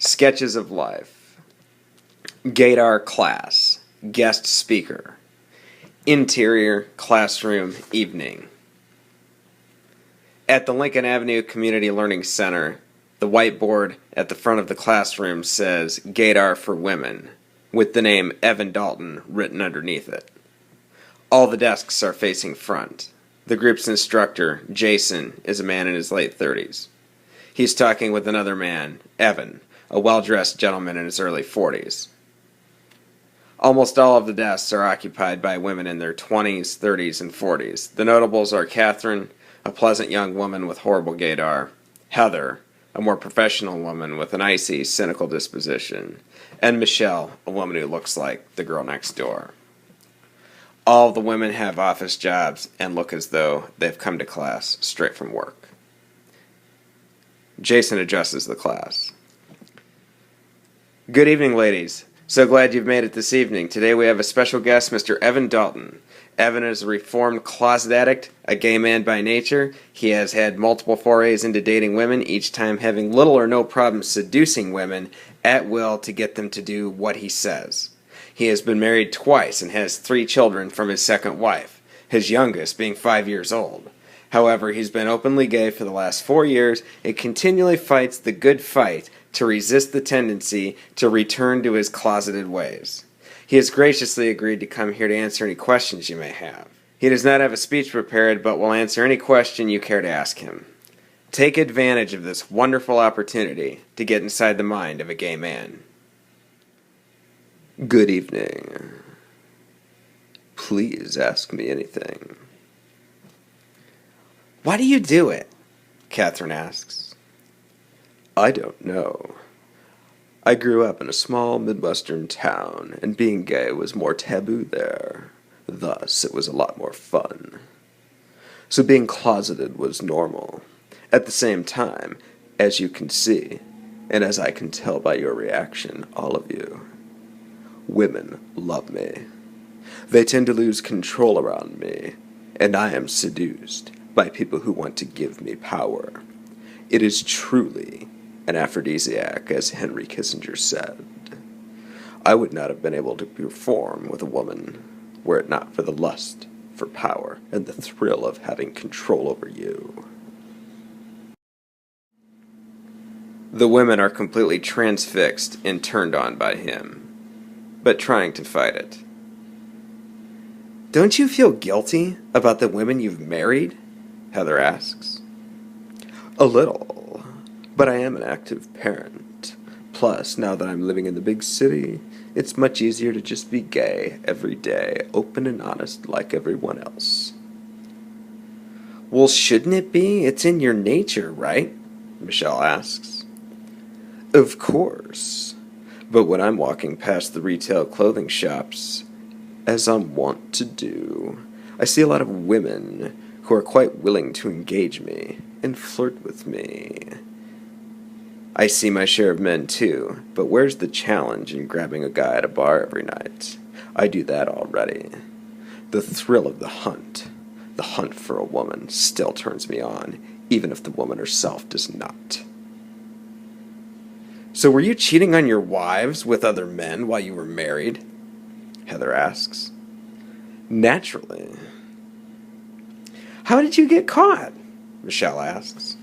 Sketches of Life. Gaydar Class. Guest Speaker. Interior Classroom Evening. At the Lincoln Avenue Community Learning Center, the whiteboard at the front of the classroom says Gaydar for Women, with the name Evan Dalton written underneath it. All the desks are facing front. The group's instructor, Jason, is a man in his late 30s. He's talking with another man, Evan, a well-dressed gentleman in his early 40s. Almost all of the desks are occupied by women in their 20s, 30s, and 40s. The notables are Catherine, a pleasant young woman with horrible gaydar; Heather, a more professional woman with an icy, cynical disposition; and Michelle, a woman who looks like the girl next door. All the women have office jobs and look as though they've come to class straight from work. Jason addresses the class. Good evening, ladies. So glad you've made it this evening. Today we have a special guest, Mr. Evan Dalton. Evan is a reformed closet addict, a gay man by nature. He has had multiple forays into dating women, each time having little or no problem seducing women at will to get them to do what he says. He has been married twice and has 3 children from his second wife, his youngest being 5 years old. However, he's been openly gay for the last 4 years and continually fights the good fight to resist the tendency to return to his closeted ways. He has graciously agreed to come here to answer any questions you may have. He does not have a speech prepared, but will answer any question you care to ask him. Take advantage of this wonderful opportunity to get inside the mind of a gay man. Good evening. Please ask me anything. Why do you do it? Catherine asks. I don't know. I grew up in a small Midwestern town, and being gay was more taboo there. Thus, it was a lot more fun. So being closeted was normal. At the same time, as you can see, and as I can tell by your reaction, all of you, women love me. They tend to lose control around me, and I am seduced by people who want to give me power. It is truly an aphrodisiac, as Henry Kissinger said. I would not have been able to perform with a woman were it not for the lust for power and the thrill of having control over you. The women are completely transfixed and turned on by him, but trying to fight it. Don't you feel guilty about the women you've married? Heather asks. A little, but I am an active parent. Plus, now that I'm living in the big city, it's much easier to just be gay every day, open and honest like everyone else. Well, shouldn't it be? It's in your nature, right? Michelle asks. Of course. But when I'm walking past the retail clothing shops, as I'm wont to do, I see a lot of women who are quite willing to engage me and flirt with me. I see my share of men too, but where's the challenge in grabbing a guy at a bar every night? I do that already. The thrill of the hunt for a woman, still turns me on, even if the woman herself does not. So were you cheating on your wives with other men while you were married? Heather asks. Naturally. How did you get caught? Michelle asks.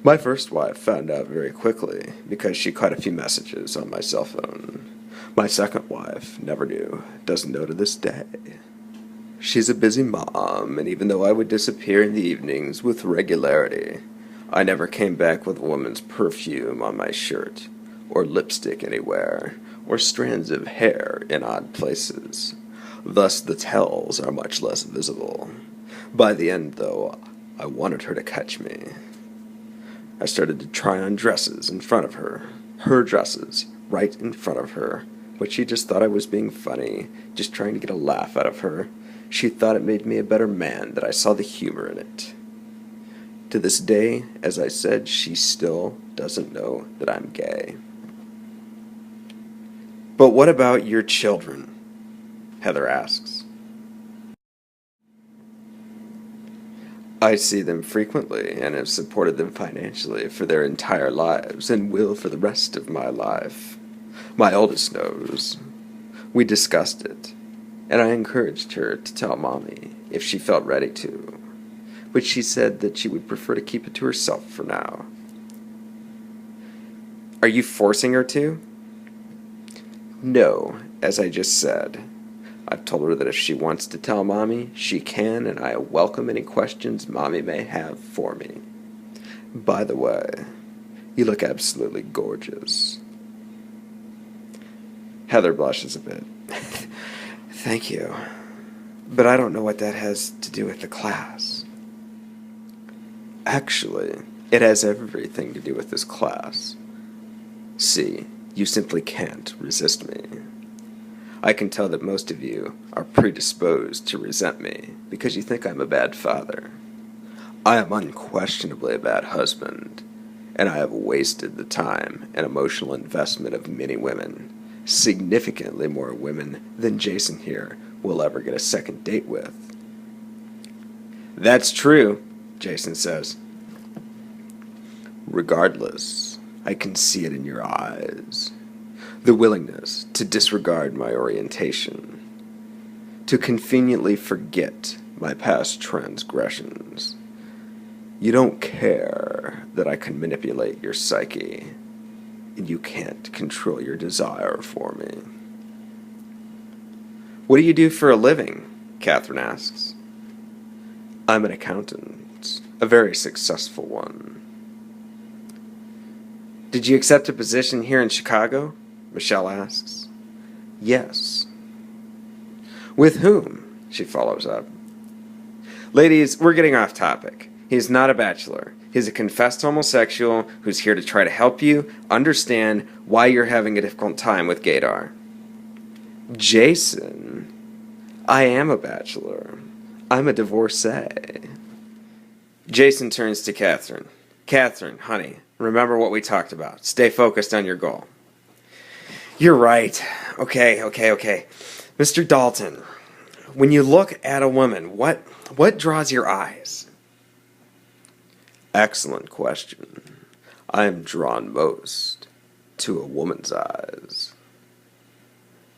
My first wife found out very quickly because she caught a few messages on my cell phone. My second wife never knew, doesn't know to this day. She's a busy mom, and even though I would disappear in the evenings with regularity, I never came back with a woman's perfume on my shirt, or lipstick anywhere, or strands of hair in odd places. Thus the tells are much less visible. By the end, though, I wanted her to catch me. I started to try on dresses in front of her dresses, right in front of her, but she just thought I was being funny, just trying to get a laugh out of her. She thought it made me a better man, that I saw the humor in it. To this day, as I said, she still doesn't know that I'm gay. But what about your children? Heather asks. I see them frequently and have supported them financially for their entire lives and will for the rest of my life. My oldest knows. We discussed it, and I encouraged her to tell Mommy if she felt ready to, but she said that she would prefer to keep it to herself for now. Are you forcing her to? No, as I just said. I've told her that if she wants to tell Mommy, she can, and I welcome any questions Mommy may have for me. By the way, you look absolutely gorgeous. Heather blushes a bit. Thank you. But I don't know what that has to do with the class. Actually, it has everything to do with this class. See, you simply can't resist me. I can tell that most of you are predisposed to resent me because you think I'm a bad father. I am unquestionably a bad husband, and I have wasted the time and emotional investment of many women, significantly more women than Jason here will ever get a second date with. That's true, Jason says. Regardless, I can see it in your eyes. The willingness to disregard my orientation, to conveniently forget my past transgressions. You don't care that I can manipulate your psyche, and you can't control your desire for me. What do you do for a living? Catherine asks. I'm an accountant, a very successful one. Did you accept a position here in Chicago? Michelle asks. Yes. With whom? She follows up. Ladies, we're getting off topic. He's not a bachelor. He's a confessed homosexual who's here to try to help you understand why you're having a difficult time with Gaydar. Jason, I am a bachelor. I'm a divorcee. Jason turns to Catherine. Catherine, honey, remember what we talked about. Stay focused on your goal. You're right. Okay. Mr. Dalton, when you look at a woman, what draws your eyes? Excellent question. I am drawn most to a woman's eyes.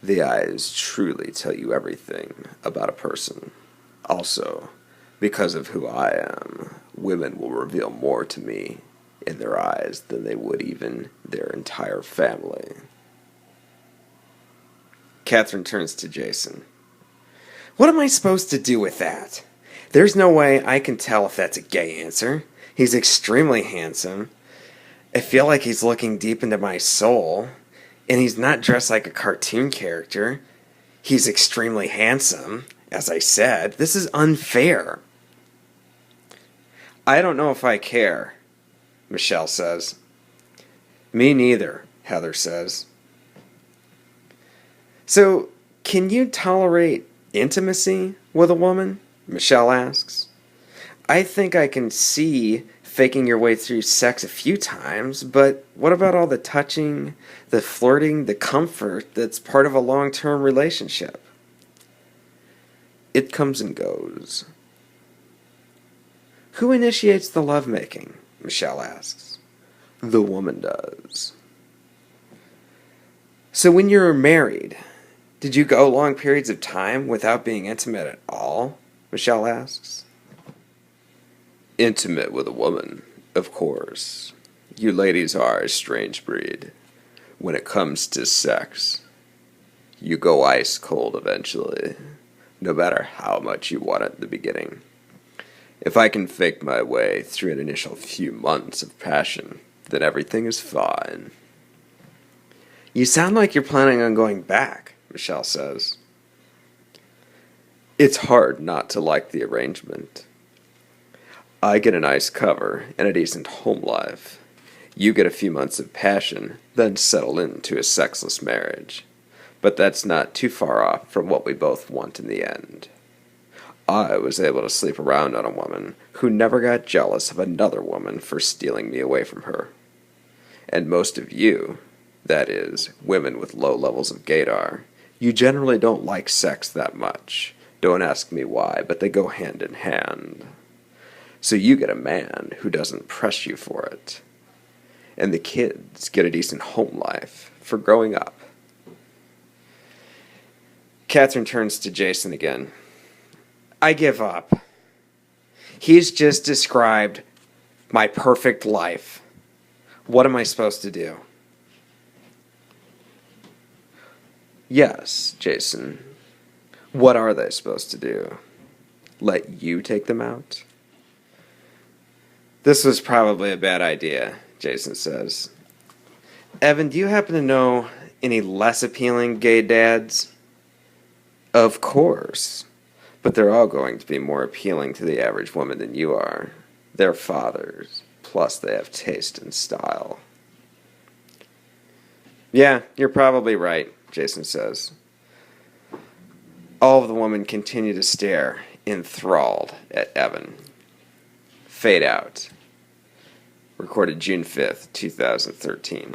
The eyes truly tell you everything about a person. Also, because of who I am, women will reveal more to me in their eyes than they would even their entire family. Catherine turns to Jason. What am I supposed to do with that? There's no way I can tell if that's a gay answer. He's extremely handsome. I feel like he's looking deep into my soul. And he's not dressed like a cartoon character. He's extremely handsome, as I said. This is unfair. I don't know if I care, Michelle says. Me neither, Heather says. So, can you tolerate intimacy with a woman? Michelle asks. I think I can see faking your way through sex a few times, but what about all the touching, the flirting, the comfort that's part of a long-term relationship? It comes and goes. Who initiates the lovemaking? Michelle asks. The woman does. So when you were married, did you go long periods of time without being intimate at all? Michelle asks. Intimate with a woman, of course. You ladies are a strange breed. When it comes to sex, you go ice cold eventually, no matter how much you want it at the beginning. If I can fake my way through an initial few months of passion, then everything is fine. You sound like you're planning on going back, Michelle says. It's hard not to like the arrangement. I get a nice cover and a decent home life. You get a few months of passion, then settle into a sexless marriage. But that's not too far off from what we both want in the end. I was able to sleep around on a woman who never got jealous of another woman for stealing me away from her. And most of you, that is, women with low levels of gaydar, you generally don't like sex that much. Don't ask me why, but they go hand in hand. So you get a man who doesn't press you for it. And the kids get a decent home life for growing up. Catherine turns to Jason again. I give up. He's just described my perfect life. What am I supposed to do? Yes, Jason. What are they supposed to do? Let you take them out? This was probably a bad idea, Jason says. Evan, do you happen to know any less appealing gay dads? Of course. But they're all going to be more appealing to the average woman than you are. They're fathers. Plus they have taste and style. Yeah, you're probably right, Jason says. All of the women continue to stare, enthralled, at Evan. Fade out. Recorded June 5th, 2013.